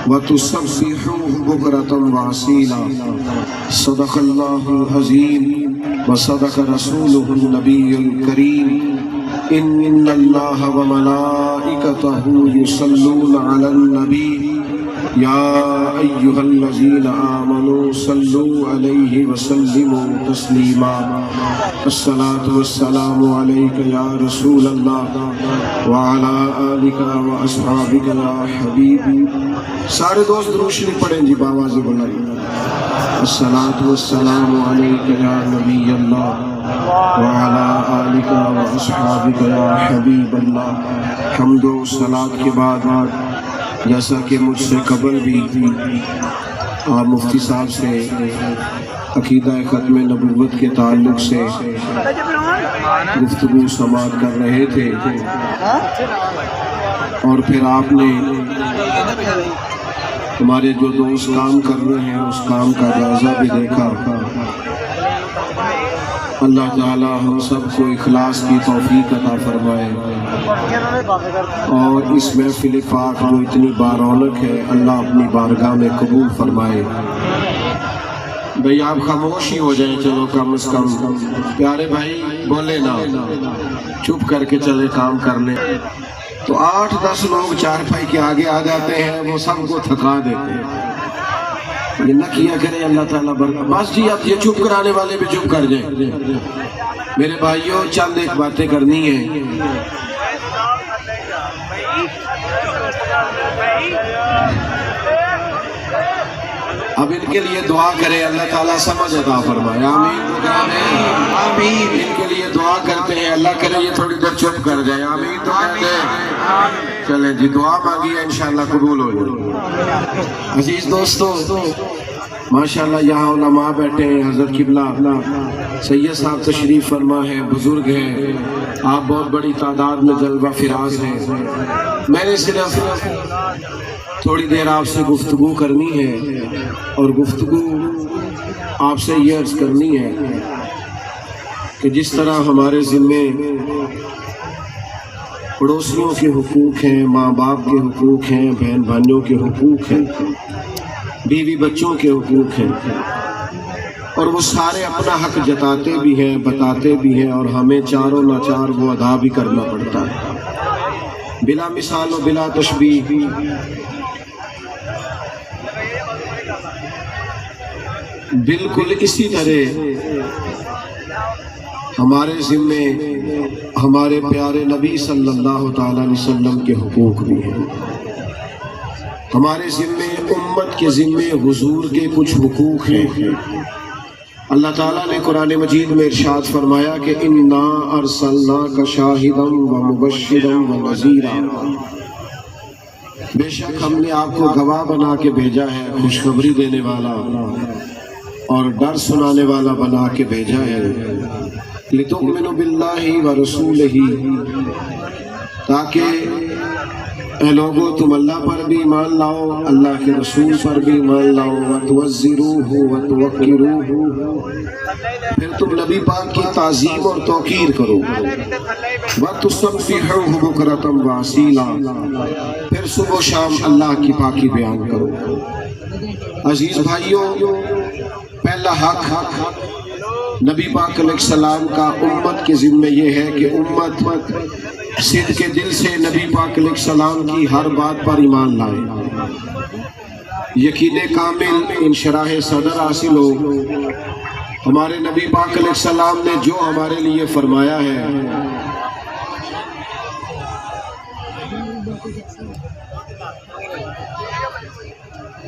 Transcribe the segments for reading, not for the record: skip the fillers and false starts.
وتسبحوه بكرة وأصيلا صدق الله العظيم وصدق رسوله النبي الكريم إن الله وملائكته يصلون على النبي يا أيها الذين آمنوا صلوا عليه وسلموا تسليما الصلاة والسلام عليك يا رسول الله وعلى آلك وأصحابك يا حبيبي. سارے دوست درود شریف پڑھیں جی باواز بلائیں. الصلاة والسلام عليك يا نبي الله وعلى آلك وأصحابك يا حبيب الله. حمد و صلاة کے بعد جیسا کہ مجھ سے قبل بھی آپ مفتی صاحب سے عقیدہ ختم نبوت کے تعلق سے گفتگو سماعت کر رہے تھے اور پھر آپ نے ہمارے جو دوست کام کر رہے ہیں اس کام کا جائزہ بھی دیکھا. اللہ تعالی ہم سب کو اخلاص کی توفیق عطا فرمائے اور اس محفل پاک جو اتنی بارونق ہے اللہ اپنی بارگاہ میں قبول فرمائے. بھئی آپ خاموش ہی ہو جائیں چلو کم از کم. پیارے بھائی بولے نا, چپ کر کے چلے کام کر لیں. تو 8-10 لوگ چارپائی کے آگے آ جاتے ہیں, وہ سب کو تھکا دیتے ہیں. یہ نہ کیا کرے اللہ تعالیٰ برکت. بس جی اب یہ چپ کرانے والے بھی چپ کر جائیں. میرے بھائیوں چند ایک باتیں کرنی ہیں. اب ان کے لیے دعا کرے اللہ تعالیٰ سمجھ عطا فرمائے. آمین آمین. ان کے لیے دعا کرتے ہیں اللہ کرے یہ تھوڑی دیر چپ کر جائے. آمین تو کہتے ہیں. چلیں جی دعا مانگی ہے انشاءاللہ قبول ہو جائے. عزیز دوستو ماشاءاللہ یہاں علماء بیٹھے ہیں, حضرت قبلہ سید صاحب تشریف فرما ہے, بزرگ ہیں, آپ بہت بڑی تعداد میں جلوہ فراز ہیں. میں نے صرف تھوڑی دیر آپ سے گفتگو کرنی ہے اور گفتگو آپ سے یہ عرض کرنی ہے کہ جس طرح ہمارے ذمے پڑوسیوں کے حقوق ہیں, ماں باپ کے حقوق ہیں, بہن بھائیوں کے حقوق ہیں, بیوی بچوں کے حقوق ہیں, اور وہ سارے اپنا حق جتاتے بھی ہیں, بتاتے بھی ہیں, اور ہمیں چاروں ناچار وہ ادا بھی کرنا پڑتا ہے بلا مثال و بلا تشبیہ. بالکل اسی طرح ہمارے ذمے ہمارے پیارے نبی صلی اللہ تعالیٰ علیہ وسلم کے حقوق بھی ہیں. ہمارے ذمے امت کے ذمے حضور کے کچھ حقوق ہیں. اللہ تعالیٰ نے قرآن مجید میں ارشاد فرمایا کہ اِنَّا أَرْسَلْنَاكَ شَاهِدًا وَمُبَشِّرًا وَنَذِيرًا. بے شک ہم نے آپ کو گواہ بنا کے بھیجا ہے, خوشخبری دینے والا اور ڈر سنانے والا بنا کے بھیجا ہے. لِتُؤْمِنُوا بِاللَّهِ وَرَسُولِهِ, تاکہ اے لوگو تم اللہ پر بھی ایمان لاؤ, اللہ کے رسول پر بھی ایمان لاؤ. وَتُوَزِّرُوهُ وَتُوَقِّرُوهُ, پھر تم نبی پاک کی تعظیم اور توقیر کرو. وَتُسَبِّحُوهُ بُكْرَةً وَأَصِيلًا, پھر صبح و شام اللہ کی پاکی بیان کرو. عزیز بھائیوں, پہلا حق نبی پاک علیہ السلام کا امت کے ذمہ یہ ہے کہ امت صدق کے دل سے نبی پاک علیہ السلام کی ہر بات پر ایمان لائے, یقین کامل انشراح صدر حاصل ہو. ہمارے نبی پاک علیہ السلام نے جو ہمارے لیے فرمایا ہے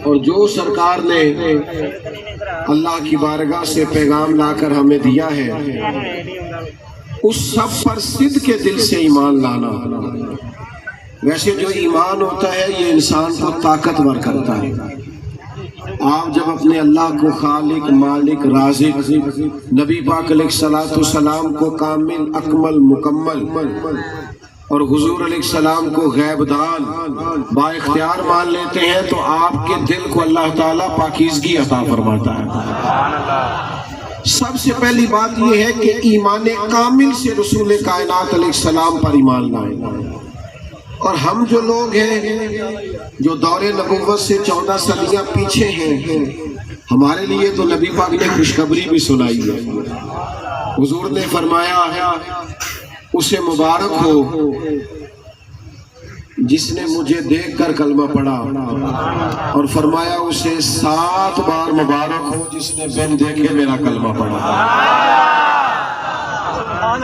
اور جو سرکار نے اللہ کی بارگاہ سے پیغام لا کر ہمیں دیا ہے اس سب پر صدق کے دل سے ایمان لانا. ویسے جو ایمان ہوتا ہے یہ انسان کو طاقتور کرتا ہے. آپ جب اپنے اللہ کو خالق, مالک, رازق, نبی پاک علیہ السلام کو کامل, اکمل, مکمل اور حضور علیہ السلام کو غیب دان, با اختیار مان لیتے ہیں تو آپ کے دل کو اللہ تعالیٰ پاکیزگی عطا فرماتا ہے. سب سے پہلی بات یہ ہے کہ ایمان کامل سے رسول کائنات علیہ السلام پر ایمان لائیں اور ہم جو لوگ ہیں جو دور نبوت سے 14 صدیاں پیچھے ہیں، ہمارے لیے تو نبی پاک نے خوشخبری بھی سنائی ہے۔ حضور نے فرمایا اسے مبارک ہو جس نے مجھے دیکھ کر کلمہ پڑھا، اور فرمایا اسے 7 بار مبارک ہو جس نے بن دیکھے میرا کلمہ پڑھا۔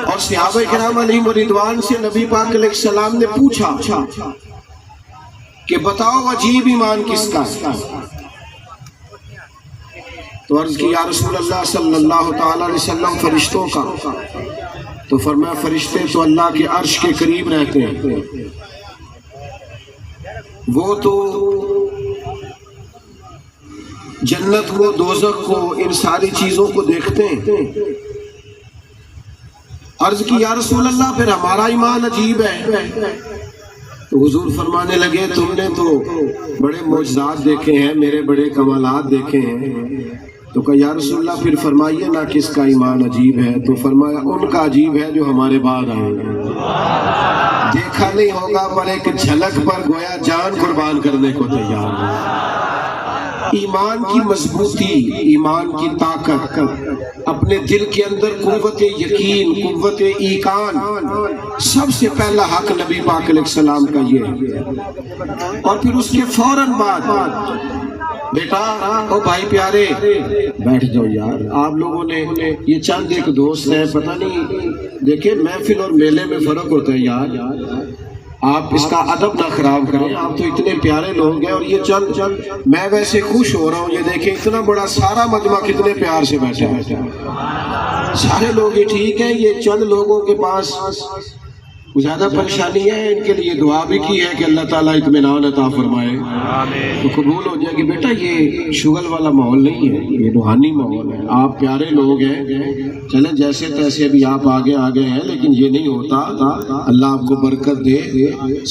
اور صحابہ کرام علیہم رضوان سے نبی پاک علیہ السلام نے پوچھا کہ بتاؤ عجیب ایمان کس کا؟ تو عرض کی یا رسول اللہ صلی اللہ تعالی علیہ وسلم فرشتوں کا۔ تو فرمایا فرشتے تو اللہ کے عرش کے قریب رہتے ہیں، وہ تو جنت کو دوزخ کو ان ساری چیزوں کو دیکھتے ہیں۔ عرض کی یا رسول اللہ پھر ہمارا ایمان عجیب ہے۔ تو حضور فرمانے لگے تم نے تو بڑے معجزات دیکھے ہیں، میرے بڑے کمالات دیکھے ہیں۔ تو کہا یا رسول اللہ پھر فرمائیے نا کس کا ایمان عجیب ہے؟ تو فرمایا ان کا عجیب ہے جو ہمارے بعد آئے ہیں، دیکھا نہیں ہوگا پر ایک جھلک پر گویا جان قربان کرنے کو تیار ہے۔ ایمان کی مضبوطی، ایمان کی طاقت، اپنے دل کے اندر قوت یقین، قوت ایقان، سب سے پہلا حق نبی پاک علیہ السلام کا یہ ہے۔ اور پھر اس کے فوراً بعد بیٹا او بھائی پیارے بیٹھ جاؤ یار، آپ لوگوں نے یہ چند ایک دوست ہیں، پتہ نہیں دیکھیں محفل اور میلے میں فرق ہوتا ہے یار، آپ اس کا ادب نہ خراب کریں، آپ تو اتنے پیارے لوگ ہیں۔ اور یہ چند میں ویسے خوش ہو رہا ہوں، یہ دیکھیں اتنا بڑا سارا مجمع کتنے پیار سے بیٹھا ہے، سارے لوگ ہی ٹھیک ہیں، یہ چند لوگوں کے پاس زیادہ پریشانی ہے، ان کے لیے دعا بھی کی ہے کہ اللہ تعالیٰ اطمینان عطا فرمائے تو قبول ہو جائے گی۔ بیٹا یہ شغل والا ماحول نہیں ہے، یہ روحانی ماحول ہے، آپ پیارے لوگ ہیں، چلیں جیسے تیسے بھی آپ آگے ہیں، لیکن یہ نہیں ہوتا۔ اللہ آپ کو برکت دے،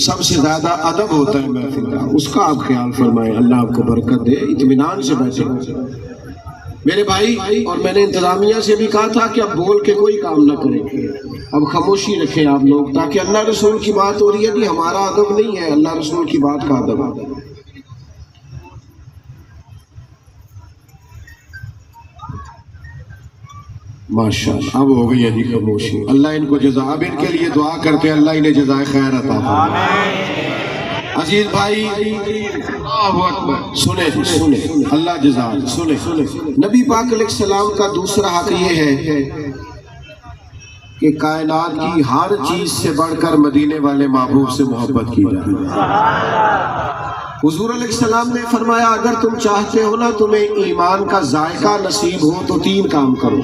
سب سے زیادہ ادب ہوتا ہے محفل کا، اس کا آپ خیال فرمائیں، اللہ آپ کو برکت دے، اطمینان سے بیٹھے میرے بھائی۔ اور میں نے انتظامیہ سے بھی کہا تھا کہ اب بول کے کوئی کام نہ کریں، اب خاموشی رکھیں آپ لوگ، تاکہ اللہ رسول کی بات ہو رہی ہے، کہ ہمارا ادب نہیں ہے، اللہ رسول کی بات کا ادب ہے۔ ماشاءاللہ اب ہو گئی ہے جی خاموشی، اللہ ان کو جزا، اب ان کے لیے دعا کرتے ہیں اللہ انہیں جزائے خیر عطا فرمائے۔ عزیز بھائی سنیں اللہ جزا سنیں۔ نبی پاک علیہ السلام کا دوسرا حق یہ ہے کہ کائنات کی ہر چیز سے بڑھ کر مدینے والے محبوب سے محبت کی جائے۔ حضور علیہ السلام نے فرمایا اگر تم چاہتے ہو نا تمہیں ایمان کا ذائقہ نصیب ہو تو 3 کام کرو۔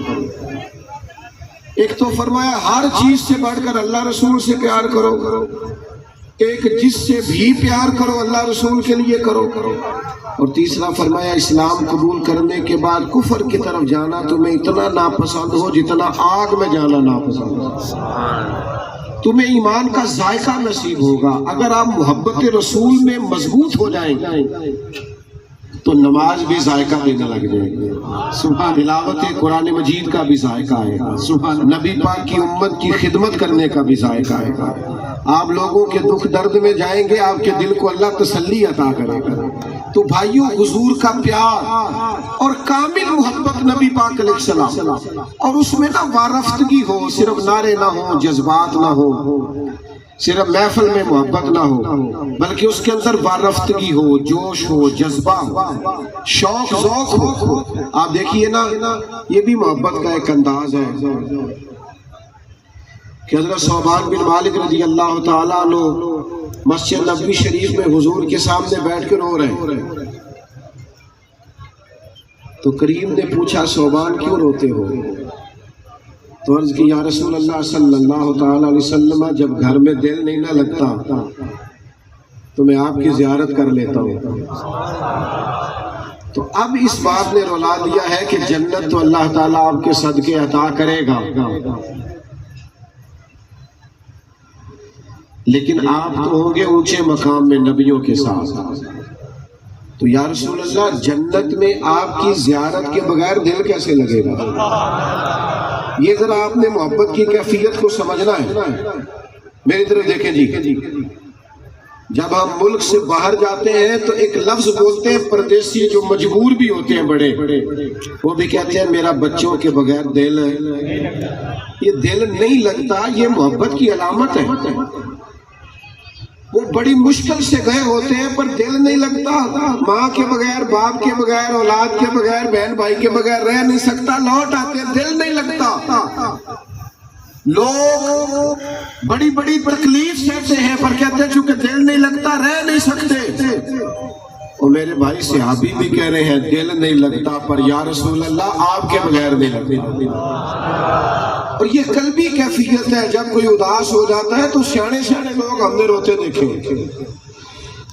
ایک تو فرمایا ہر چیز سے بڑھ کر اللہ رسول سے پیار کرو، ایک جس سے بھی پیار کرو اللہ رسول کے لیے کرو، اور تیسرا فرمایا اسلام قبول کرنے کے بعد کفر کی طرف جانا تمہیں اتنا ناپسند ہو جتنا آگ میں جانا ناپسند ہو۔ تمہیں ایمان کا ذائقہ نصیب ہوگا اگر آپ محبت رسول میں مضبوط ہو جائیں تو نماز بھی ذائقہ دینے لگ جائے گی، تلاوت قرآن مجید کا بھی ذائقہ آئے گا، نبی پاک کی امت کی خدمت کرنے کا بھی ذائقہ آئے گا، آپ لوگوں کے دکھ درد میں جائیں گے، آپ کے دل کو اللہ تسلی عطا کرے گا۔ تو بھائیوں حضور کا پیار اور کامل محبت نبی پاک علیہ السلام، اور اس میں نہ وارفتگی ہو، صرف نعرے نہ ہو، جذبات نہ ہو، صرف محفل میں محبت نہ ہو، بلکہ اس کے اندر وارفتگی ہو، جوش ہو، جذبہ ہو، شوق ذوق ہو۔ آپ دیکھیے نا یہ بھی محبت کا ایک انداز ہے کہ حضرت ثوبان بن مالک رضی اللہ تعالیٰ عنہ مسجد نبوی شریف میں حضور کے سامنے بیٹھ کے رو رہے ہیں، تو کریم نے پوچھا ثوبان کیوں روتے ہو؟ تو عرض کی یا رسول اللہ صلی اللہ تعالیٰ علیہ وسلم جب گھر میں دل نہیں نہ لگتا تو میں آپ کی زیارت کر لیتا ہوں۔ تو اب اس بات نے رلا دیا ہے کہ جنت تو اللہ تعالیٰ آپ کے صدقے عطا کرے گا، لیکن آپ تو ہوں گے اونچے مقام میں نبیوں کے ساتھ۔ تو یا رسول اللہ جنت میں آپ کی زیارت کے بغیر دل کیسے لگے گا؟ یہ ذرا آپ نے محبت کی کیفیت کو سمجھنا ہے۔ میری طرف دیکھیں جی، جب ہم ملک سے باہر جاتے ہیں تو ایک لفظ بولتے ہیں پردیسی جو مجبور بھی ہوتے ہیں بڑے، وہ بھی کہتے ہیں میرا بچوں کے بغیر دل یہ دل نہیں لگتا، یہ محبت کی علامت ہے۔ وہ بڑی مشکل سے گئے ہوتے ہیں پر دل نہیں لگتا، ماں کے بغیر، باپ کے بغیر، اولاد کے بغیر، بہن بھائی کے بغیر رہ نہیں سکتا، لوٹ آتے ہیں، دل نہیں لگتا۔ لوگ بڑی بڑی تکلیف سہتے ہیں پر کہتے ہیں چونکہ دل نہیں لگتا رہ نہیں سکتے۔ اور میرے بھائی صحابی بھی کہہ رہے ہیں دل نہیں لگتا پر یا رسول اللہ آپ کے بغیر نہیں لگتا۔ اور یہ قلبی کیفیت ہے، جب کوئی اداس ہو جاتا ہے تو سیانے لوگ ہم نے روتے دیکھے،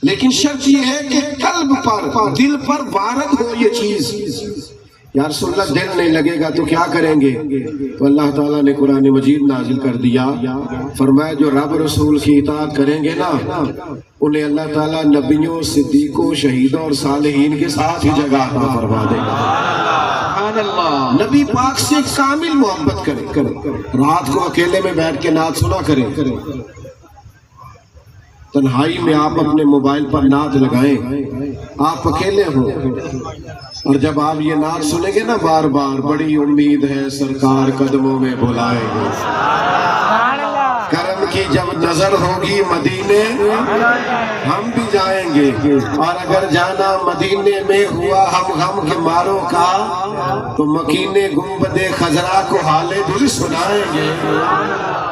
لیکن شرط یہ ہے کہ قلب پر، دل پر وارد ہو یہ چیز۔ یا رسول اللہ دل نہیں لگے گا تو کیا کریں گے؟ تو اللہ تعالیٰ نے قرآن مجید نازل کر دیا، فرمایا جو رب رسول کی اطاعت کریں گے نا انہیں اللہ تعالیٰ نبیوں، صدیقوں، شہیدوں اور صالحین کے ساتھ ہی جگہ عطا فرما دے گا۔ نبی پاک سے کامل محبت کریں، رات کو اکیلے میں بیٹھ کے نعت سنا کریں، تنہائی میں آپ اپنے موبائل پر نعت لگائیں، آپ اکیلے ہوں، اور جب آپ یہ نعت سنیں گے نا بار بار، بڑی امید ہے سرکار قدموں میں بلائیں گے، کرم کی جب نظر ہوگی مدینے ہم بھی جائیں گے، اور اگر جانا مدینے میں ہوا ہم غم کے ماروں کا تو مکینے گنبد خضرا کو حال دل سنائیں گے۔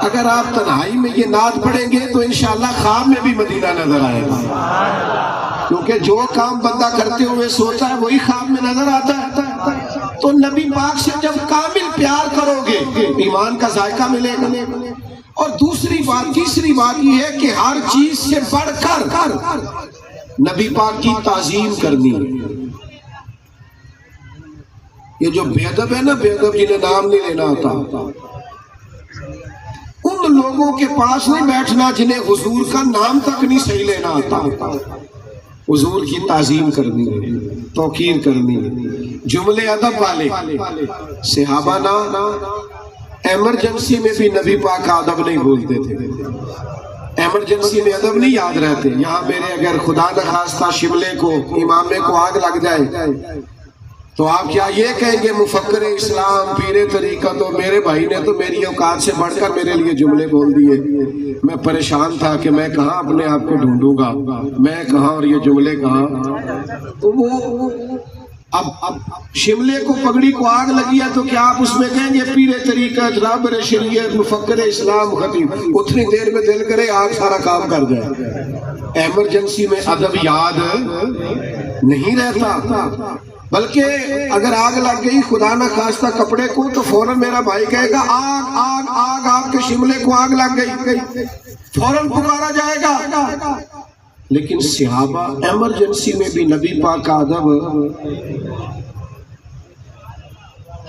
اگر آپ تنہائی میں یہ نعت پڑھیں گے تو انشاءاللہ خواب میں بھی مدینہ نظر آئے گا، کیونکہ جو کام بندہ کرتے ہوئے سوچا ہے وہی خواب میں نظر آتا ہے۔ تو نبی پاک سے جب کامل پیار کرو گے ایمان کا ذائقہ ملے گا۔ اور تیسری بات یہ ہے کہ ہر چیز سے بڑھ کر نبی پاک کی تعظیم کرنی ہے۔ یہ جو بے ادب ہے نا، بے ادب جنہیں نام نہیں لینا آتا، ان لوگوں کے پاس نہیں بیٹھنا جنہیں حضور کا نام تک نہیں صحیح لینا آتا۔ حضور کی تعظیم کرنی ہے، توقیر کرنی ہے۔ جملے ادب والے صحابہ نا ایمرجنسی میں بھی نبی پاک کا ادب نہیں بولتے تھے، ایمرجنسی میں ادب نہیں یاد رہتے۔ یہاں میرے اگر خدا نخواستہ شملے کو، امامے کو آگ لگ جائے تو آپ کیا یہ کہیں گے مفکر اسلام، پیر طریقہ، تو میرے بھائی نے تو میری اوقات سے بڑھ کر میرے لیے جملے بول دیے، میں پریشان تھا کہ میں کہاں اپنے آپ کو ڈھونڈوں گا، میں کہاں اور یہ جملے کہاں۔ تو وہ اب شملے کو، پگڑی کو آگ لگی ہے تو کیا آپ اس میں کہیں گے پیر طریقہ، رہبر شریعت، مفکر اسلام، خطیب؟ اتنی دیر میں دل کرے آگ سارا کام کر جائے۔ ایمرجنسی میں ادب یاد نہیں رہتا، بلکہ اگر آگ لگ گئی خدا نہ خواستہ کپڑے کو تو فوراً میرا بھائی کہے گا آگ آگ آگ، آپ کے شملے کو آگ لگ گئی، فوراً پکارا جائے گا۔ لیکن صحابہ ایمرجنسی میں بھی نبی پاک کا ادب۔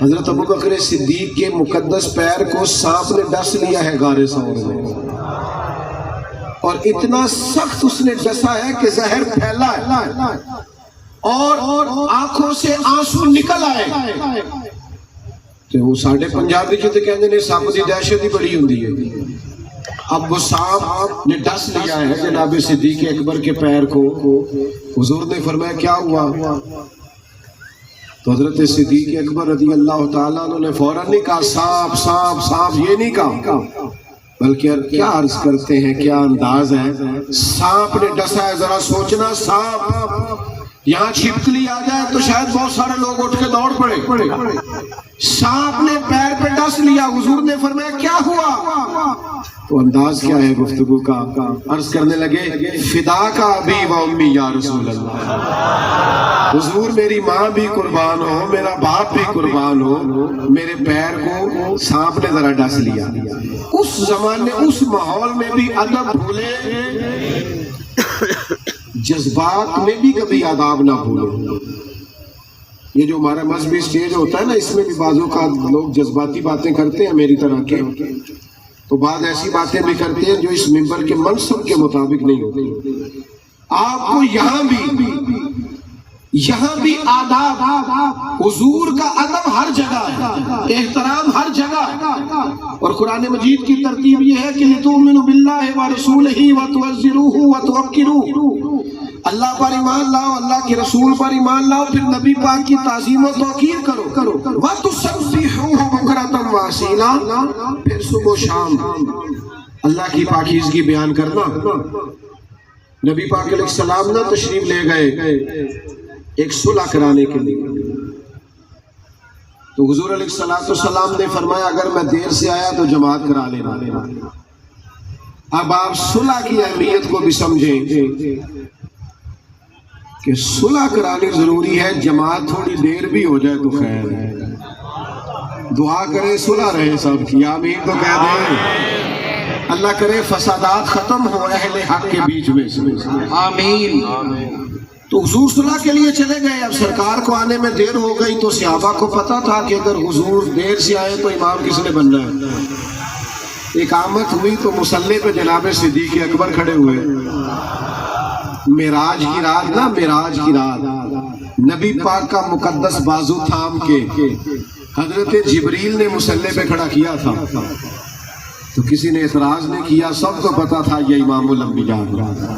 حضرت ابوبکر صدیق کے مقدس پیر کو سانپ نے ڈس لیا ہے غار ثور میں، اور اتنا سخت اس نے ڈسا ہے کہ زہر پھیلا ہے اور آنکھوں سے آنسو نکل آئے۔ تو وہ ساڑھے پنجابی جو تے کہندے نے سانپ دی دہشت ہی بڑی ہوندی ہے۔ اب وہ سانپ نے ڈس لیا ہے جناب صدیق اکبر کے پیر کو۔ حضور نے فرمایا کیا ہوا؟ تو حضرت صدیق اکبر رضی اللہ تعالیٰ عنہ نے فوراً نہیں کہا سانپ سانپ سانپ، یہ نہیں کہا، بلکہ کیا عرض کرتے ہیں، کیا انداز ہے، سانپ نے ڈسا ہے، ذرا سوچنا، سانپ یہاں چھپکلی آ جائے تو شاید بہت سارے لوگ اٹھ کے دوڑ پڑے، سانپ نے پیر پہ ڈس لیا۔ حضور نے فرمایا کیا ہوا؟ تو انداز کیا ہے گفتگو کا؟ عرض کرنے لگے فدا کا ابی و امی یا رسول اللہ، حضور میری ماں بھی قربان ہو، میرا باپ بھی قربان ہو، میرے پیر کو سانپ نے ذرا ڈس لیا۔ اس زمانے، اس ماحول میں بھی ادب بھولے، جذبات میں بھی کبھی آداب نہ بھولے۔ یہ جو ہمارا مذہبی سٹیج ہوتا ہے نا، اس میں بھی بعضوں کا لوگ جذباتی باتیں کرتے ہیں میری طرح کے، تو بعض ایسی باتیں بھی کرتے ہیں جو اس منبر کے منصب کے مطابق نہیں ہوتی۔ آپ کو یہاں بھی یہاں بھی آداب، حضور کا ادب ہر جگہ ہے، احترام ہر جگہ ہے۔ اور قرآن مجید کی ترتیب یہ ہے کہ لِتُؤْمِنُوا بِاللَّهِ وَرَسُولِهِ وَتُعَزِّرُوهُ وَتُوَقِّرُوهُ، اللہ پر ایمان لاؤ، اللہ کے رسول پر ایمان لاؤ، پھر نبی پاک کی تعظیم و توقیر کرو۔ وَتُسَبِّحُوهُ بُكْرَةً وَأَصِيلًا، پھر صبح و شام اللہ کی پاکیزگی بیان کرنا۔ نبی پاک علیہ السلام نے تشریف لے گئے ایک صلح کرانے کے لیے، تو حضور علیہ السلام نے فرمایا اگر میں دیر سے آیا تو جماعت کرا لینا۔ اب آپ صلح کی اہمیت کو بھی سمجھیں کہ صلح کرانی ضروری ہے، جماعت تھوڑی دیر بھی ہو جائے تو خیر ہے۔ دعا کریں صلح رہے سب کی، آمین تو کہہ دیں۔ اللہ کرے فسادات ختم ہو اہل حق کے بیچ میں، آمین۔ تو حضور صلح کے لیے چلے گئے۔ اب سرکار کو آنے میں دیر ہو گئی تو صحابہ کو پتا تھا کہ اگر حضور دیر سے آئے تو امام کس نے بننا ہے۔ اقامت ہوئی تو مصلی پہ جناب صدیق اکبر کھڑے ہوئے۔ معراج کی رات نا، معراج کی رات نبی پاک کا مقدس بازو تھام کے حضرت جبریل نے مصلی پہ کھڑا کیا تھا، تو کسی نے اعتراض نہیں کیا، سب کو پتا تھا یہ امام الانبیاء ہے۔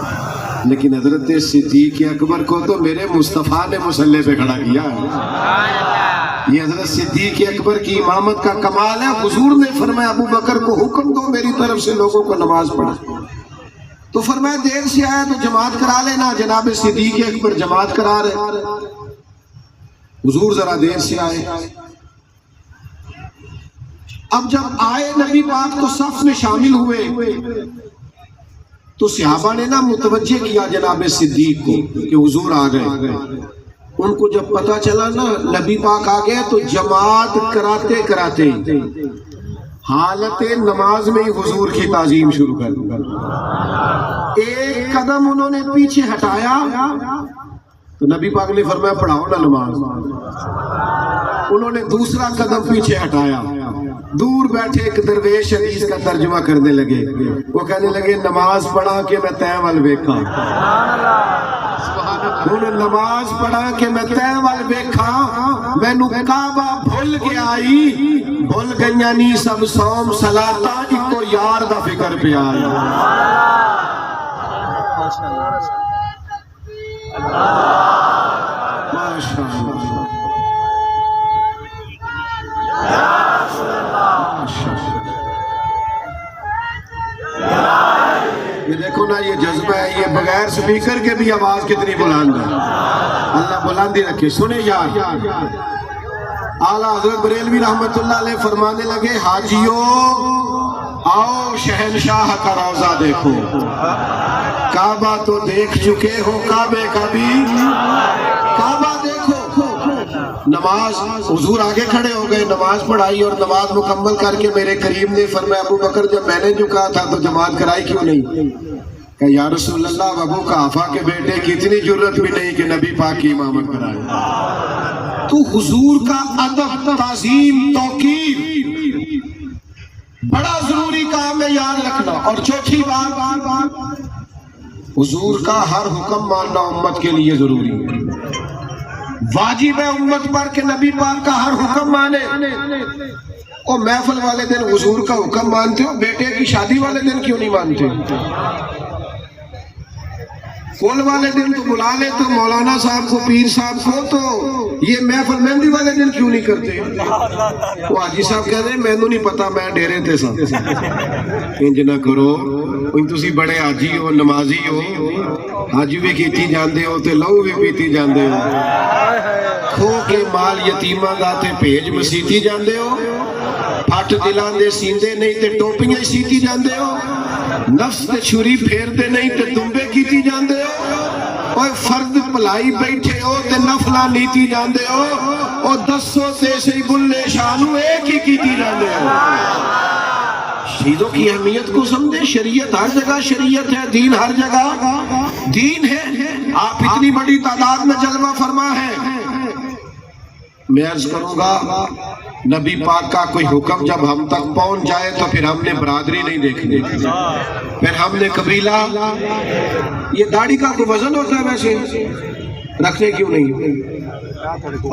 لیکن حضرت صدیق اکبر کو تو میرے مصطفیٰ نے مصلی پہ کھڑا کیا ہے۔ یہ حضرت صدیق اکبر کی امامت کا کمال ہے۔ حضور نے فرمایا ابو بکر کو حکم دو میری طرف سے لوگوں کو نماز پڑھا، تو فرمایا دیر سے آیا تو جماعت کرا لینا۔ جناب صدیق اکبر جماعت کرا رہے، حضور ذرا دیر سے آئے۔ اب جب آئے نبی پاک تو صف میں شامل ہوئے، تو صحابہ نے نا متوجہ کیا جناب صدیق کو کہ حضور آ گئے۔ ان کو جب پتا چلا نا نبی پاک آ گئے تو جماعت کراتے کراتے حالت نماز میں ہی حضور کی تعظیم شروع کر دی۔ ایک قدم انہوں نے پیچھے ہٹایا تو نبی پاک نے فرمایا پڑھاؤ نا نماز۔ انہوں نے دوسرا قدم پیچھے ہٹایا، دور بیٹھے ایک درویش حدیث کا ترجمہ کرنے لگے، وہ کہنے لگے نماز پڑھا کہ میں تے ول ویکھاں، انہوں نماز پڑھا کہ میں تے ول ویکھاں، مینوں کعبہ بھول کے آئی، بھول گئیاں نی سب صوم صلاتاں، اکو یار دا فکر پہ آئی۔ ماشاءاللہ یہ دیکھو نا، یہ جذبہ ہے، یہ بغیر سپیکر کے بھی آواز کتنی بلند ہے۔ اللہ بلندی رکھے۔ سنے یار، اعلیٰ حضرت بریلوی رحمت اللہ علیہ فرمانے لگے حاجیوں آؤ شہنشاہ کا روضہ دیکھو، کعبہ تو دیکھ چکے ہو، کعبے کا بھی کعبہ دیکھو۔ نماز حضور آگے کھڑے ہو گئے، نماز پڑھائی اور نماز مکمل کر کے میرے کریم نے فرمایا ابو بکر جب میں نے جو کہا تھا تو جماعت کرائی کیوں نہیں؟ کہ یا رسول اللہ ابو قحافہ کے بیٹے کی اتنی جرت بھی نہیں کہ نبی پاک کی امامت کرائے۔ تو حضور کا ادب، تعظیم، توقیر بڑا ضروری کام ہے، یاد رکھنا۔ اور چوتھی بات، حضور کا ہر حکم ماننا امت کے لیے ضروری ہے۔ واجب ہے امت پر کہ نبی پاک کا ہر حکم مانے۔ اور محفل والے دن حضور کا حکم مانتے ہو، بیٹے کی شادی والے دن کیوں نہیں مانتے؟ فول والے دن تو بلا لے تو مولانا صاحب کو، پیر صاحب کو، تو یہ محفل مہندی والے دن کیوں نہیں کرتے؟ وہ حاجی صاحب کہہ رہے میں نہیں پتا، میں ڈیرے تے سا انج نہ کرو، تسی بڑے حاجی ہو، نمازی ہو، حج بھی کیتی جاندے ہو تے لہو بھی پیتی جاندے ہو، کھو کے مال یتیماں دا تے بھیج مسیتی جاندے ہو، پھٹ دلاں دے سیندے نہیں تے ٹوپیاں سیتی جاندے ہو، نفس تے چھری پھیر دے نہیں تے دمبے کیتی جاندے ہو، اور فرد پلائی بیٹھے ہو تے نفلہ نیتی جاندے ہو، اور دسو تے سی بلے شانو ایک ہی کیتی جاندے ہو۔ شہیدوں کی اہمیت کو سمجھے، شریعت ہر جگہ شریعت ہے، دین ہر جگہ دین ہے۔ آپ اتنی بڑی تعداد میں جلوہ فرما ہے، میں عرض کروں گا نبی پاک کا کوئی حکم جب ہم تک پہنچ جائے تو پھر ہم نے برادری نہیں دیکھنی، پھر ہم نے قبیلہ، یہ داڑھی کا کوئی وزن ہوتا ہے ویسے؟ رکھنے کیوں نہیں؟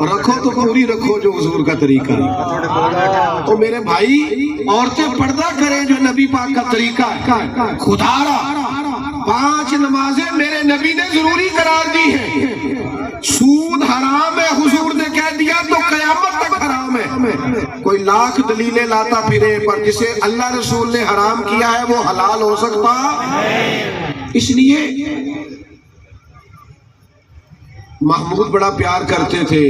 رکھو تو پوری رکھو جو حضور کا طریقہ ہے۔ تو میرے بھائی عورتیں پردہ کریں جو نبی پاک کا طریقہ ہے۔ خدا را 5 نمازیں میرے نبی نے ضروری قرار دی ہیں۔ سود حرام ہے حضور نے کہہ دیا تو قیامت تک حرام ہے۔ کوئی لاکھ دلیلیں لاتا پھرے پر جسے اللہ رسول نے حرام کیا ہے وہ حلال ہو سکتا۔ اس لیے محمود بڑا پیار کرتے تھے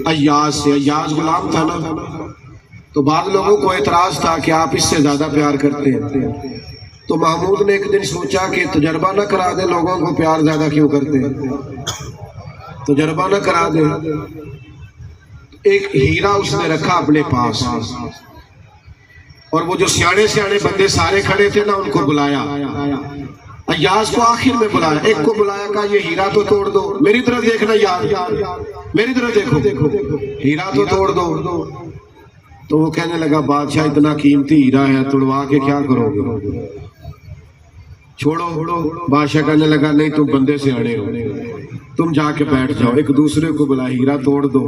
ایاز سے، ایاز غلام تھا نا، تو بعض لوگوں کو اعتراض تھا کہ آپ اس سے زیادہ پیار کرتے ہیں۔ تو محمود نے ایک دن سوچا کہ تجربہ نہ کرا دے لوگوں کو پیار زیادہ کیوں کرتے ہیں، تجربہ نہ کرا دے۔ ایک ہیرا اس نے رکھا اپنے پاس اور وہ جو سیاڑے سیاڑے بندے سارے کھڑے تھے نا ان کو بلایا، ایاز کو آخر میں بلایا، ایک کو بلایا کہا یہ ہیرا تو توڑ دو، میری طرف دیکھنا یار، میری طرف دیکھو، ہیرا تو توڑ دو۔ تو وہ کہنے لگا بادشاہ اتنا قیمتی ہیرا ہے توڑوا کے کیا کرو گے، چھوڑو۔ بادشاہ کہنے لگا نہیں تم بندے سے اڑے ہو، تم جا کے بیٹھ جاؤ۔ ایک دوسرے کو بلا ہیرا توڑ دو،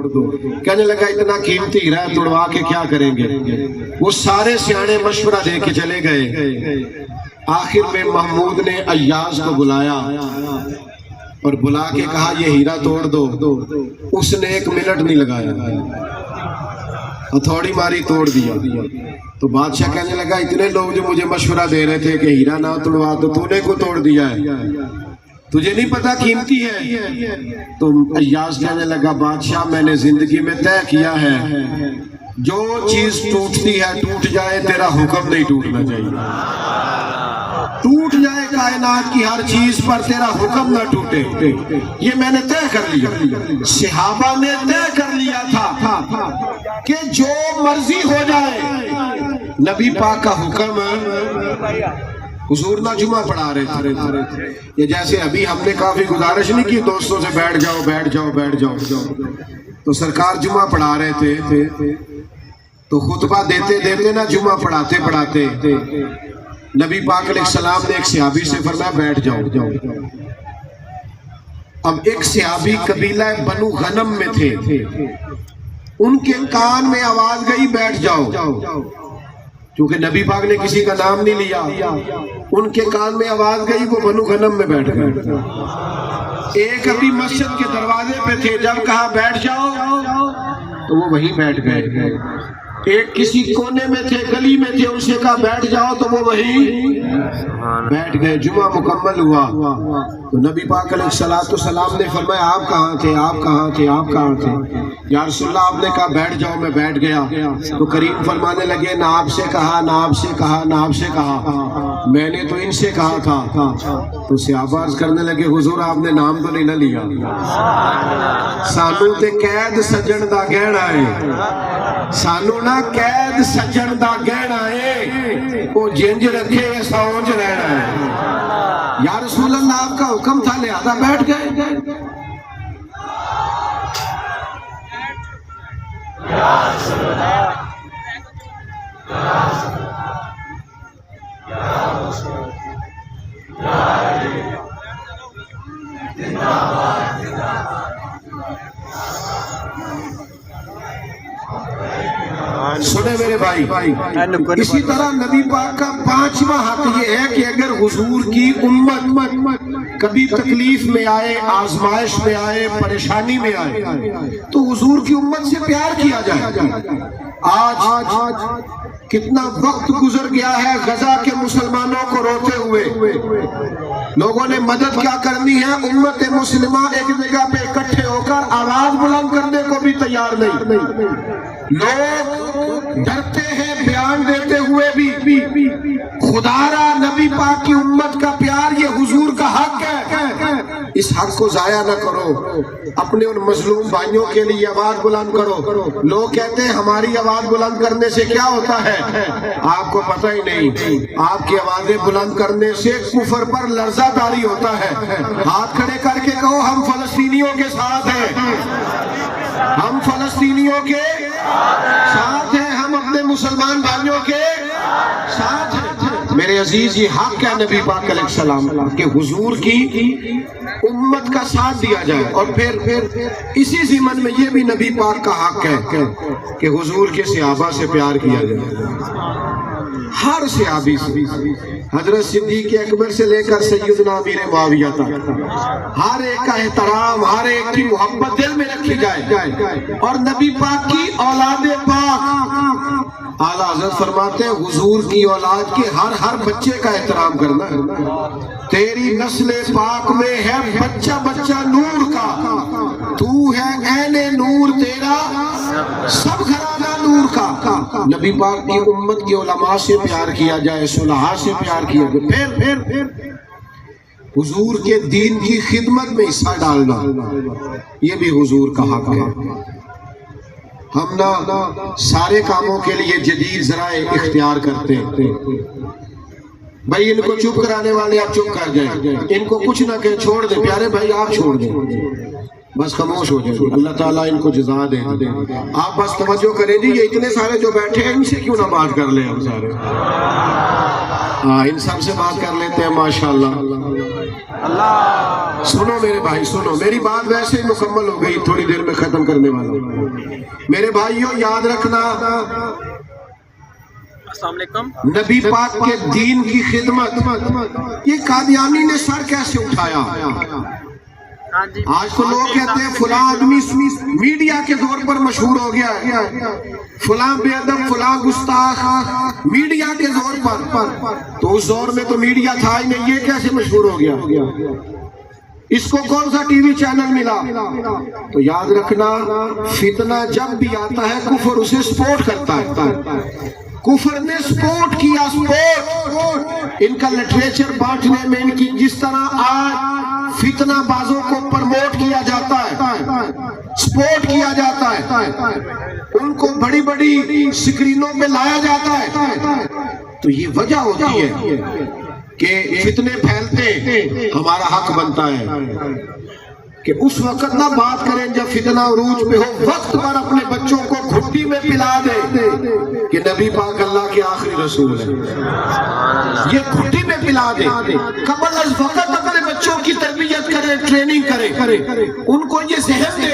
کہنے لگا اتنا قیمتی ہیرا ہے توڑوا کے کیا کریں گے۔ وہ سارے سیانے مشورہ دے کے چلے گئے۔ آخر میں محمود نے ایاز کو بلایا اور بلا کے کہا یہ ہیرا توڑ دو۔ اس نے 1 منٹ نہیں لگایا، ہتھوڑی ماری توڑ دیا۔ تو بادشاہ کہنے لگا اتنے لوگ جو مجھے مشورہ دے رہے تھے کہ ہیرا نہ توڑوا تو نے کو توڑ دیا ہے، تجھے نہیں پتا قیمتی ہے۔ تو ایاز کہنے لگا بادشاہ میں نے زندگی میں طے کیا ہے جو چیز ٹوٹتی ہے ٹوٹ جائے، تیرا حکم نہیں ٹوٹنا چاہیے۔ ٹوٹ جائے کائنات کی ہر چیز پر، تیرا حکم نہ ٹوٹے، یہ میں نے طے کر لیا۔ صحابہ نے طے کر لیا تھا کہ جو مرضی ہو جائے نبی پاک کا حکم۔ حضور نہ جمعہ پڑھا رہے تھے، یہ جیسے ابھی ہم نے کافی گزارش نہیں کی دوستوں سے بیٹھ جاؤ بیٹھ جاؤ بیٹھ جاؤ، تو سرکار جمعہ پڑھا رہے تھے تو خطبہ دیتے دیتے نہ جمعہ پڑھاتے نبی پاک علیہ السلام نے ایک صحابی سے فرمایا بیٹھ جاؤ۔ اب ایک صحابی قبیلہ بنو غنم میں تھے، ان کے کان میں آواز گئی بیٹھ جاؤ، کیونکہ نبی پاک نے کسی کا نام نہیں لیا، ان کے کان میں آواز گئی، وہ بنو غنم میں بیٹھ گئے۔ ایک ابھی مسجد کے دروازے پہ تھے، جب کہا بیٹھ جاؤ تو وہ وہیں بیٹھ گئے۔ ایک کسی کونے میں تھے، گلی میں تھے، ان سے کہا بیٹھ جاؤ تو وہ وہیں بیٹھ گئے۔ جمعہ مکمل ہوا تو نبی پاک علیہ السلام نے فرمایا آپ کہاں تھے، آپ کہاں تھے، آپ کہاں تھے؟ یا رسول اللہ آپ نے کہا بیٹھ جاؤ، میں بیٹھ گیا۔ تو کریم فرمانے لگے نہ آپ سے کہا، نہ آپ سے کہا، نہ آپ سے کہا، میں نے تو ان سے کہا تھا۔ تو صحابہ عرض کرنے لگے حضور آپ نے نام تو نہیں نہ لیا، سانو تے قید سجن دا گہنا ہے، سانو نہ قید سجن دا گہنا ہے، وہ جنج رکھے سونج رہنا ہے۔ یا رسول اللہ آپ کا حکم تھا لہذا بیٹھ گئے۔ سنے میرے بھائی، اسی طرح نبی پاک کا 5واں حق یہ ہے کہ اگر حضور کی امت کبھی تکلیف میں آئے، آزمائش میں آئے، پریشانی میں آئے تو حضور کی امت سے پیار کیا جائے۔ آج کتنا وقت گزر گیا ہے غزہ کے مسلمانوں کو روتے ہوئے، لوگوں نے مدد کیا کرنی ہے، امت مسلمہ ایک جگہ پہ اکٹھے ہو کر آواز بلند کرنے کو بھی تیار نہیں۔ لوگ ڈرتے ہیں بیان دیتے ہوئے بھی۔ خدا را نبی پاک کی امت کا پیار یہ حضور کا حق ہے، اس حق کو ضائع نہ کرو۔ اپنے ان مظلوم بھائیوں کے لیے آواز بلند کرو۔ لوگ کہتے ہیں ہماری آواز بلند کرنے سے کیا ہوتا ہے، آپ کو پتہ ہی نہیں، آپ کی آوازیں بلند کرنے سے کفر پر لرزہ طاری ہوتا ہے۔ ہاتھ کھڑے کر کے کہو ہم فلسطینیوں کے ساتھ ہیں، ہم فلسطینیوں کے ساتھ ہیں، ہم اپنے مسلمان بھائیوں کے ساتھ ہیں۔ میرے میرے عزیز یہ حق ہے نبی پاک علیہ السلام کہ حضور کی امت کا ساتھ دیا جائے، اور پھر اسی ضمن میں یہ بھی نبی پاک کا حق ہے کہ حضور کے صحابہ سے پیار کیا جائے، ہر صحابی سے، حضرت صدیق اکبر سے لے کر سیدنا امیر معاویہ تک، ہر ایک کا احترام، ہر ایک کی محبت دل میں رکھی جائے، اور نبی پاک کی اولاد پاک اعلیٰ حضرت فرماتے ہیں حضور کی اولاد کے ہر بچے کا احترام کرنا ہے۔ تیری نسل پاک میں ہے بچہ بچہ نور کا، تو ہے عین نور، تیرا سب گھرانہ نور کا۔ نبی پاک کی امت کی علماء سے پیار کیا جائے، صلحاء سے پیار کیا جائے، پھر حضور کے دین کی خدمت میں حصہ ڈالنا، یہ بھی حضور کا حق ہے۔ ہم نہ سارے کاموں کے لیے جدید ذرائع اختیار کرتے ہیں، بھائی ان کو چپ کرانے والے آپ چپ کر جائیں، ان کو کچھ نہ کہ چھوڑ دیں، پیارے بھائی آپ چھوڑ دیں، بس خاموش ہو جائیں، اللہ تعالیٰ ان کو جزا دے۔ آپ بس توجہ کریں جی، یہ اتنے سارے جو بیٹھے ہیں ان سے کیوں نہ بات کر لیں ہم سارے، ہاں ان سب سے بات کر لیتے ہیں ماشاءاللہ۔ سنو میرے بھائی سنو، میری بات ویسے ہی مکمل ہو گئی، تھوڑی دیر میں ختم کرنے والا ہوں۔ میرے بھائیوں یاد رکھنا، السلام علیکم، نبی پاک کے دین کی خدمت یہ قادیانی نے سر کیسے اٹھایا؟ آج تو لوگ کہتے ہیں فلاں آدمی میڈیا کے دور پر مشہور ہو گیا ہے، فلاں بے ادب، فلاں گستاخ میڈیا کے دور پر، تو اس دور میں تو میڈیا تھا ہی نہیں، یہ کیسے مشہور ہو گیا؟ اس کو کون سا ٹی وی چینل ملا؟ تو یاد رکھنا، فتنہ جب بھی آتا ہے کفر اسے سپورٹ کرتا ہے، کفر نے سپورٹ کیا، سپورٹ ان کا لٹریچر بانٹنے میں، ان کی جس طرح آج فتنہ بازوں کو پرموٹ کیا جاتا ہے، سپورٹ کیا جاتا ہے، ان کو بڑی بڑی سکرینوں پہ لایا جاتا ہے، تو یہ وجہ ہوتی ہے کہ فتنے پھیلتے، ہمارا حق بنتا ہے کہ اس وقت نہ بات کریں جب فتنہ عروج پہ ہو، وقت پر اپنے بچوں کو گھٹی میں پلا دے کہ نبی پاک اللہ کے آخری رسول ہے، یہ گھٹی میں پلا دے، قبل از وقت اپنے بچوں کی تربیت کرے، ٹریننگ کرے، ان کو یہ ذہن دے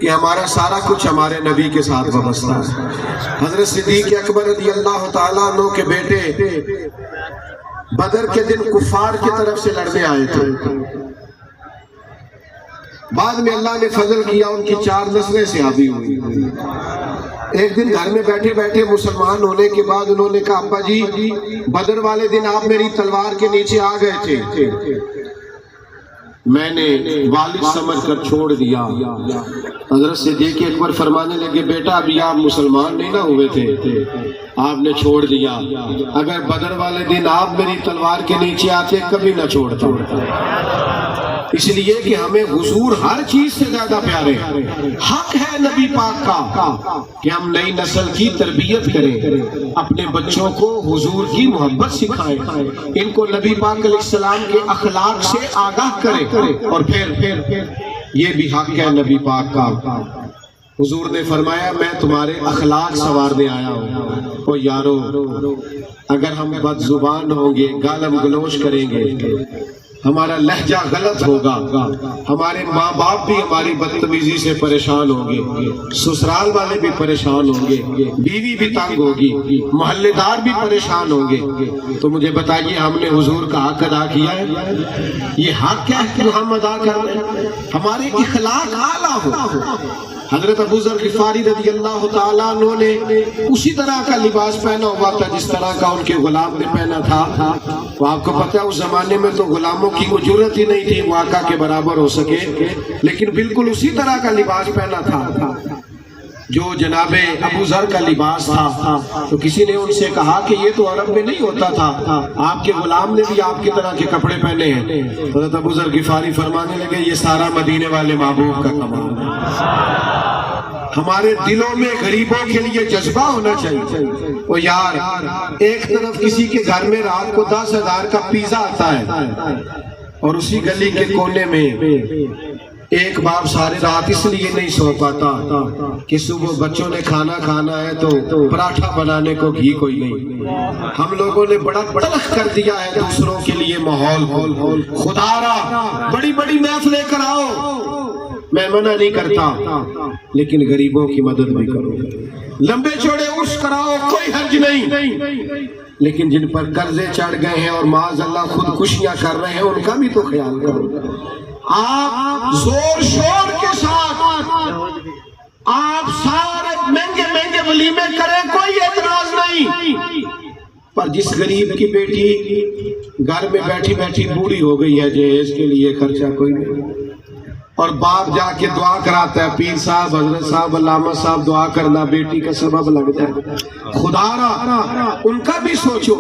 کہ ہمارا سارا کچھ ہمارے نبی کے ساتھ وابستہ ہے۔ حضرت صدیق اکبر رضی اللہ تعالیٰ عنہ کے بیٹے بدر کے دن کفار کی طرف سے لڑنے آئے تھے، بعد میں اللہ نے فضل کیا، ان کی 4 نسلیں صحابی ہوئی۔ ایک دن گھر میں بیٹھے بیٹھے مسلمان ہونے کے بعد انہوں نے کہا ابا جی بدر والے دن آپ میری تلوار کے نیچے آ گئے تھے، میں نے والد سمجھ کر چھوڑ دیا۔ حضرت صدیق اکبر فرمانے لگے بیٹا ابھی آپ مسلمان نہیں نہ ہوئے تھے، آپ نے چھوڑ دیا، اگر بدر والے دن آپ میری تلوار کے نیچے آتے کبھی نہ چھوڑتا، اس لیے کہ ہمیں حضور ہر چیز سے زیادہ پیارے ہیں۔ حق ہے نبی پاک کا کہ ہم نئی نسل کی تربیت کریں، اپنے بچوں کو حضور کی محبت سکھائیں، ان کو نبی پاک علیہ السلام کے اخلاق سے آگاہ کریں، اور پھر یہ بھی حق ہے نبی پاک کا۔ حضور نے فرمایا میں تمہارے اخلاق سنوارنے آیا ہوں۔ او یارو، اگر ہم بد زبان ہوں گے، گالم گلوچ کریں گے، ہمارا لہجہ غلط ہوگا، ہمارے ماں باپ بھی ہماری بدتمیزی سے پریشان ہوں گے، سسرال والے بھی پریشان ہوں گے، بیوی بھی تنگ ہوگی، محلے دار بھی پریشان ہوں گے، تو مجھے بتائیے ہم نے حضور کا حق ادا کیا ہے؟ یہ حق ہے کہ ہم ادا کر لیں، ہمارے اخلاق اعلیٰ ہو۔ حضرت ابو ذر غفاری رضی اللہ تعالیٰ عنہ نے اسی طرح کا لباس پہنا ہوا تھا جس طرح کا ان کے غلام نے پہنا تھا۔ تو آپ کو پتہ ہے اس زمانے میں تو غلاموں کی کوئی ضرورت ہی نہیں تھی وہ آقا کے برابر ہو سکے، لیکن بالکل اسی طرح کا لباس پہنا تھا جو جناب ابو ذر کا لباس تھا۔ تو کسی نے ان سے کہا کہ یہ تو عرب میں نہیں ہوتا تھا، آپ کے غلام نے بھی آپ کی طرح کے کپڑے پہنے ہیں۔ حضرت ابو ذر غفاری فرمانے لگے یہ سارا مدینے والے محبوب کا کمال ہے۔ ہمارے دلوں میں غریبوں کے لیے جذبہ ہونا چاہیے۔ وہ یار ایک طرف کسی کے گھر میں رات کو 10,000 کا پیزا آتا ہے اور اسی گلی کے کونے میں ایک باپ ساری رات اس لیے نہیں سو پاتا کہ صبح بچوں نے کھانا کھانا ہے تو پراٹھا بنانے کو گھی کوئی نہیں. ہم لوگوں نے بڑا تلخ کر دیا ہے دوسروں کے لیے ماحول. خدا را بڑی بڑی محفلیں کراؤ، میں منع نہیں کرتا، لیکن غریبوں کی مدد بھی کرو. لمبے چوڑے عرس کراؤ، کوئی حرج نہیں، لیکن جن پر قرضے چڑھ گئے ہیں اور معاذ اللہ خودکشیاں کر رہے ہیں ان کا بھی تو خیال کرو. آپ زور شور کے ساتھ آپ سارے مہنگے مہنگے ولیمے کریں، کوئی اعتراض نہیں، پر جس غریب کی بیٹی گھر میں بیٹھی بیٹھی بوڑھی ہو گئی ہے جہیز کے لیے خرچہ کوئی نہیں، اور باپ جا کے دعا کراتا ہے، پیر صاحب، حضرت صاحب، علامہ صاحب دعا کرنا بیٹی کا سبب لگتا ہے. خدا را ان کا بھی سوچو.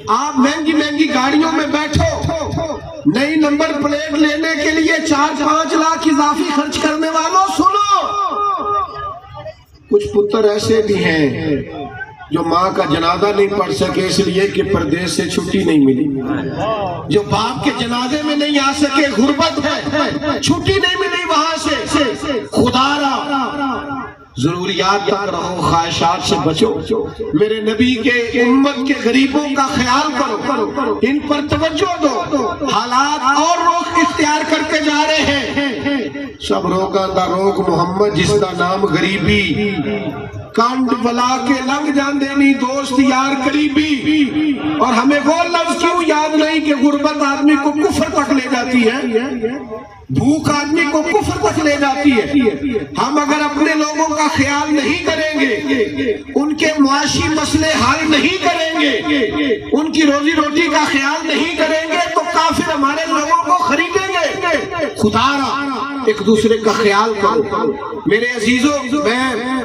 آپ مہنگی مہنگی گاڑیوں میں بیٹھو، نئی نمبر پلیٹ لینے کے لیے 4-5 لاکھ اضافی خرچ کرنے والوں سنو، کچھ پتر ایسے بھی ہیں جو ماں کا جنازہ نہیں پڑھ سکے اس لیے کہ پردیس سے چھٹی نہیں ملی، جو باپ کے جنازے میں نہیں آ سکے، غربت ہے، چھٹی نہیں ملی وہاں سے. خدا را ضروریات تک رہو، خواہشات سے بچو. میرے نبی کے امت کے غریبوں کا خیال کرو، ان پر توجہ دو. حالات اور روک اختیار کرتے جا رہے ہیں، سب روگاں دا روگ محمد جس کا نام غریبی. کانڈ بلا کے لنگ جان دینی دوست یار قریبی. اور ہمیں وہ لفظ کیوں یاد نہیں کہ غربت آدمی کو کفر تک لے جاتی ہے، بھوک آدمی کو کفر تک لے جاتی ہے. ہم اگر اپنے لوگوں کا خیال نہیں کریں گے، ان کے معاشی مسئلے حل نہیں کریں گے، ان کی روزی روٹی کا خیال نہیں کریں گے تو کافر ہمارے لوگوں کو خریدیں گے. خدا را ایک دوسرے کا خیال کرو. میرے عزیزوں، میں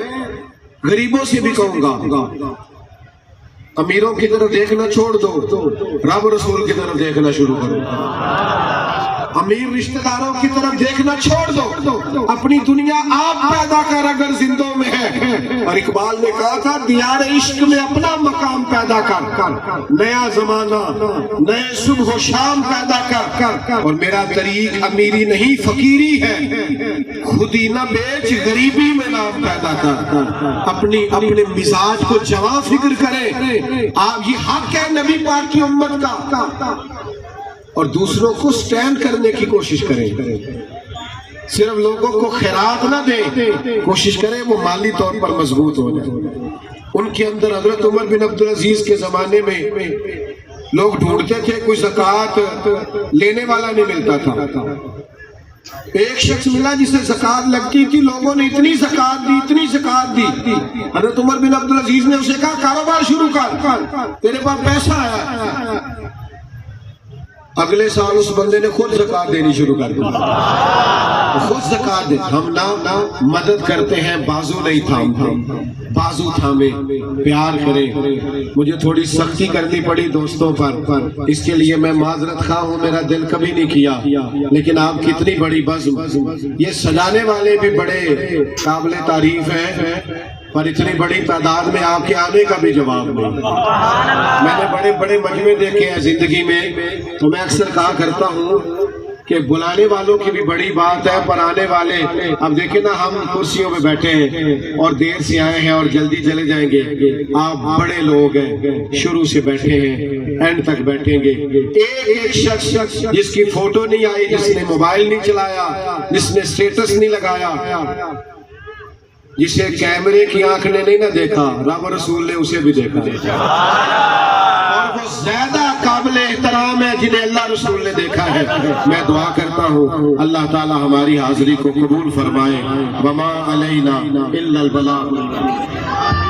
غریبوں سے بھی کہوں گا، امیروں کی طرف دیکھنا چھوڑ دو، رب رسول کی طرف دیکھنا شروع کرو. امیر رشتہ داروں کی طرف دیکھنا چھوڑ دو. اپنی دنیا آپ پیدا کر اگر زندوں میں ہے، اور اقبال نے کہا تھا دیار عشق میں اپنا مقام پیدا کر، نیا زمانہ نئے صبح و شام پیدا کر. اور میرا طریق امیری نہیں فقیری ہے، خود ہی نہ بیچ غریبی میں نام پیدا کر. اپنے مزاج کو جواں فکر کرے. آپ یہ حق ہے نبی پاک کی امت کا، اور دوسروں کو سٹینڈ کرنے کی کوشش کریں. صرف لوگوں کو خیرات نہ دیں، کوشش کریں وہ مالی طور پر مضبوط ہو جائیں. ان کے اندر حضرت عمر بن عبدالعزیز کے زمانے میں لوگ ڈھونڈتے تھے، کوئی زکوٰۃ لینے والا نہیں ملتا تھا. ایک شخص ملا جسے زکوٰۃ لگتی تھی، لوگوں نے اتنی زکوٰۃ دی. حضرت عمر بن عبدالعزیز نے اسے کہا کاروبار شروع کر، تیرے پاس پیسہ آیا. اگلے سال اس بندے نے خود زکوٰۃ دینی شروع کر دی. خود زکوٰۃ دے. ہم نہ مدد کرتے ہیں، بازو نہیں تھامتے، بازو تھامے، پیار کریں. مجھے تھوڑی سختی کرنی پڑی دوستوں پر، اس کے لیے میں معذرت خواہ ہوں، میرا دل کبھی نہیں کیا، لیکن آپ کی اتنی بڑی بزم، یہ سجانے والے بھی بڑے قابل تعریف ہیں، پر اتنی بڑی تعداد میں آپ کے آنے کا بھی جواب نہیں. میں نے بڑے بڑے مجمع دیکھے ہیں زندگی میں، تو میں اکثر کہا کرتا ہوں کہ بلانے والوں کی بھی بڑی بات ہے، پر آنے والے، اب دیکھیں نا ہم کرسیوں میں بیٹھے ہیں اور دیر سے آئے ہیں اور جلدی چلے جائیں گے. آپ بڑے لوگ ہیں، شروع سے بیٹھے ہیں، اینڈ تک بیٹھیں گے. ایک شخص جس کی فوٹو نہیں آئی، جس نے موبائل نہیں چلایا، جس نے سٹیٹس نہیں لگایا، جسے کیمرے کی آنکھ نے نہیں نہ دیکھا، رب رسول نے اسے بھی دیکھا. اور وہ زیادہ قابل احترام ہے جنہیں اللہ رسول نے دیکھا ہے. میں دعا کرتا ہوں اللہ تعالی ہماری حاضری کو قبول فرمائے. وما علینا الا البلاغ.